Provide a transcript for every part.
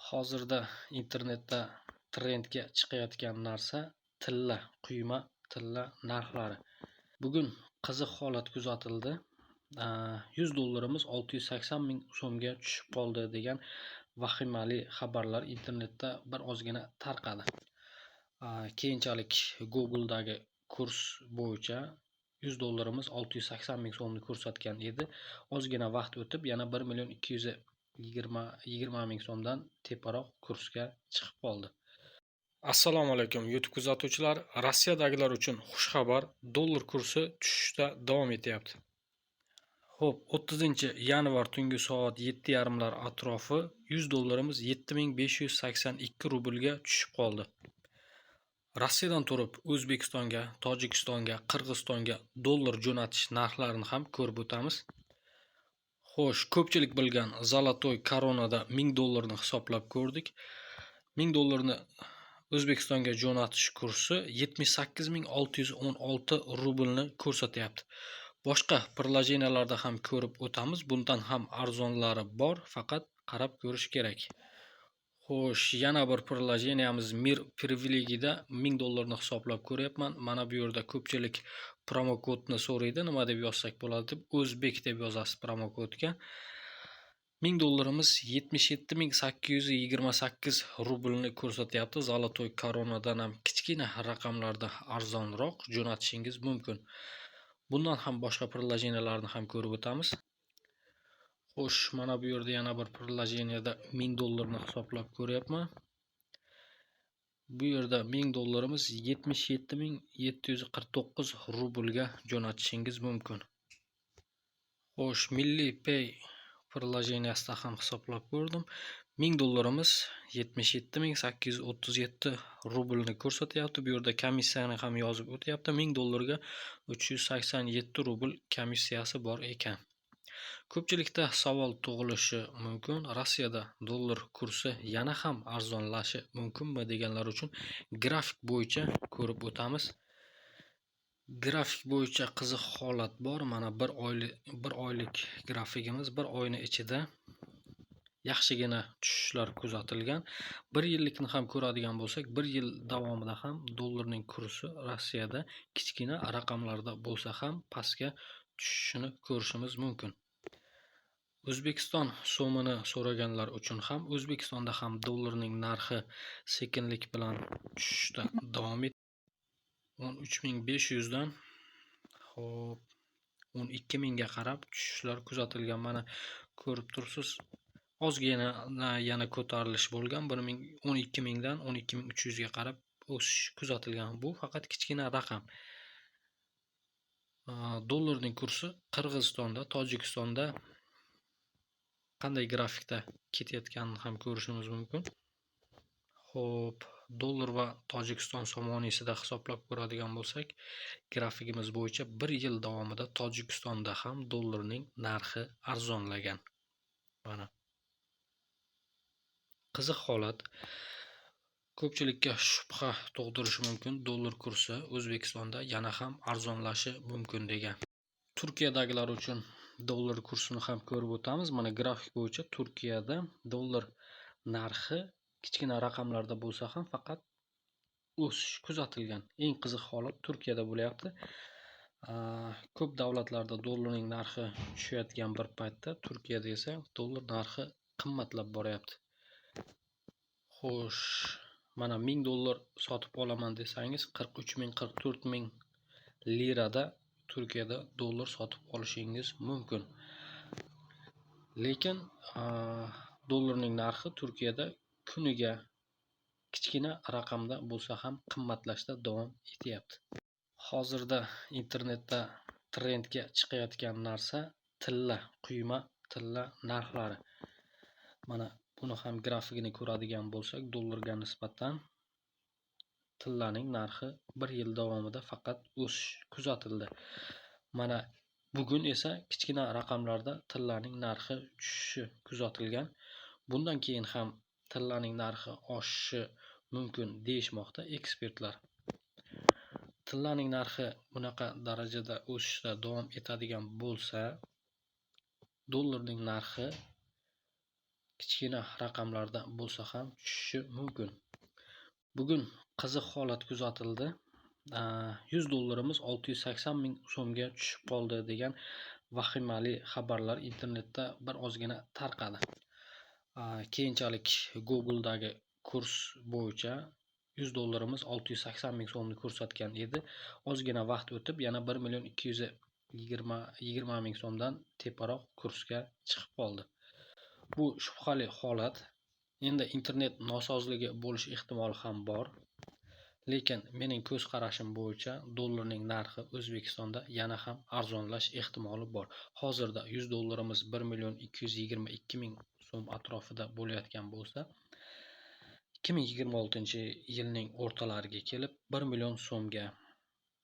Hozirda internetda trendga chiqayotgan narsa tilla, quyma tilla narxlari. Bugun qiziq holat kuzatildi. $100 680 ming so'mga tushib qoldi degan vahimali xabarlar internetda bir ozgina tarqadi. Keyinchalik Google'dagi kurs bo'yicha $100 680 ming so'mni ko'rsatgan edi. Ozgina vaqt o'tib yana 1 ming so'mdan teparoq kursga chiqib qoldi. Assalomu alaykum YouTube kuzatuvchilar. Rossiyadagilar uchun xushxabar, dollar kursi tushishda davom etyapti. Xo'p, 30-yanvar tungi soat 7:30lar atrofi $100 7582 rublga tushib qoldi. Rossiyadan turib O'zbekistonga, Tojikistonga, Qirg'izistonga dollar jo'natish narxlarini ham ko'rib o'tamiz. Xo'sh, ko'pchilik bilgan Zolotoy Koronada $1000 hisoblab ko'rdik. $1000 O'zbekistonga jo'natish kursi 78616 rublni ko'rsatyapti. Boshqa prilojenalarda ham ko'rib o'tamiz. Bundan ham arzonlari bor, faqat qarab ko'rish kerak. Xo'sh, yana bir prilojeniyamiz Mir Privilegiyada $1000 hisoblab ko'ryapman. Mana bu yerda ko'pchilik promo kodni so'raydi. Nima deb yozsak bo'ladi deb o'zbek deb yozasiz promo kodga. $1000 77828 rublni ko'rsatyapti. Zolotoy Koronadan ham kichkina raqamlarda arzonroq jo'natishingiz mumkin. Bundan ham boshqa prilojenalarni ham ko'rib o'tamiz. Xo'sh, mana bu yerda yana bir prilojeniyada $1000 hisoblab ko'ryapman. Bu yerda $1000 77749 rublga jo'natishingiz mumkin. Xo'sh, Milliy Pay prilojeniyasida ham hisoblab ko'rdim. $1000 77837 rublni ko'rsatyapti. Bu yerda komissiyani ham yozib o'tyapti. $1000 ga 387 rubl komissiyasi bor ekan. Ko'pchilikda savol tug'ilishi mumkin. Rossiyada dollar kursi yana ham arzonlashi mumkinmi deganlar uchun grafik bo'yicha ko'rib o'tamiz. Grafik bo'yicha qiziq holat bor. Mana bir oylik grafikimiz, bir oyning ichida yaxshigina tushishlar kuzatilgan. 1 yillikni ham ko'radigan bo'lsak, 1 yil davomida ham dollarning kursi Rossiyada kichkina raqamlarda bo'lsa ham pastga tushishini ko'rishimiz mumkin. O'zbekiston so'mini so'raganlar uchun ham O'zbekistonda ham dollarning narxi sekinlik bilan tushishda davom etdi. 13500 dan 12000 ga qarab tushishlar kuzatilgan. Mana ko'rib tursiz. Ozgina yana ko'tarilish bo'lgan. 12000 dan 12300 ga qarab o'sish kuzatilgan. Bu faqat kichkina raqam. Dollarning kursi Qirg'izistonda, Tojikistonda qanday grafikda ketayotganini ham ko'rishimiz mumkin. Xo'p, dollar va Tojikiston somoniyasida hisoblab ko'radigan bo'lsak, grafikimiz bo'yicha 1 yil davomida Tojikistonda ham dollarning narxi arzonlagan. Mana qiziq holat. Ko'pchilikka shubha tug'dirishi mumkin. Dollar kursi O'zbekistonda yana ham arzonlashi mumkin degan. Turkiyadagilar uchun dollar kursini ham ko'rib o'tamiz. Mana grafik bo'yicha Turkiyada dollar narxi kichkina raqamlarda bo'lsa ham faqat o'sish kuzatilgan. Eng qiziq holat Turkiyada bo'lyapti. Ko'p davlatlarda dollarning narxi tushayotgan bir paytda Turkiyada esa dollar narxi qimmatlab boryapti. Xo'sh, mana $1000 sotib olaman desangiz 43000 44000 lirada Turkiyada dollar sotib olishingiz mumkin. Lekin dollarning narxi Turkiyada kuniga kichkina raqamda bo'lsa ham qimmatlashda davom etyapti. Hozirda internetda trendga chiqayotgan narsa tilla, quyma tilla narxlari. Mana buni ham grafikini ko'radigan bo'lsak, dollarga nisbatan tillaning narxi 1 yil davomida faqat o'sish kuzatildi. Mana bugun esa kichkina raqamlarda tillaning narxi tushishi kuzatilgan. Bundan keyin ham tillaning narxi oshishi mumkin deyishmoqda ekspertlar. Tillaning narxi bunaqa darajada o'sishda davom etadigan bo'lsa, dollarning narxi kichkina raqamlarda bo'lsa ham tushishi mumkin. Bugun qiziq holat kuzatildi. 100 dollarimiz 680 ming so'mga tushib qoldi degan vahimali xabarlar internetda bir ozgina tarqadi. Keyinchalik Google'dagi kurs bo'yicha 100 dollarimiz 680 ming so'mni ko'rsatgan edi. Ozgina vaqt o'tib yana 1 million 220 ming so'mdan teparoq kursga chiqib qoldi. Bu shubhali holat. Endi internet nosozligi bo'lish ehtimoli ham bor. Lekin mening ko'z qarashim bo'yicha dollarning narxi O'zbekistonda yana ham arzonlash ehtimoli bor. Hozirda 100 dollarimiz 1 million 222 ming so'm atrofida bo'layotgan bo'lsa, 2026-yilning o'rtalariga kelib 1 million so'mga,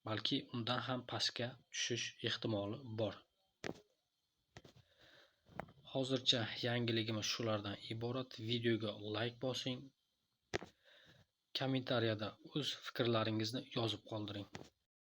balki undan ham pastga tushish ehtimoli bor. Hozircha yangiligimiz shulardan iborat. Videoga like bosing. Kommentariyada o'z fikrlaringizni yozib qoldiring.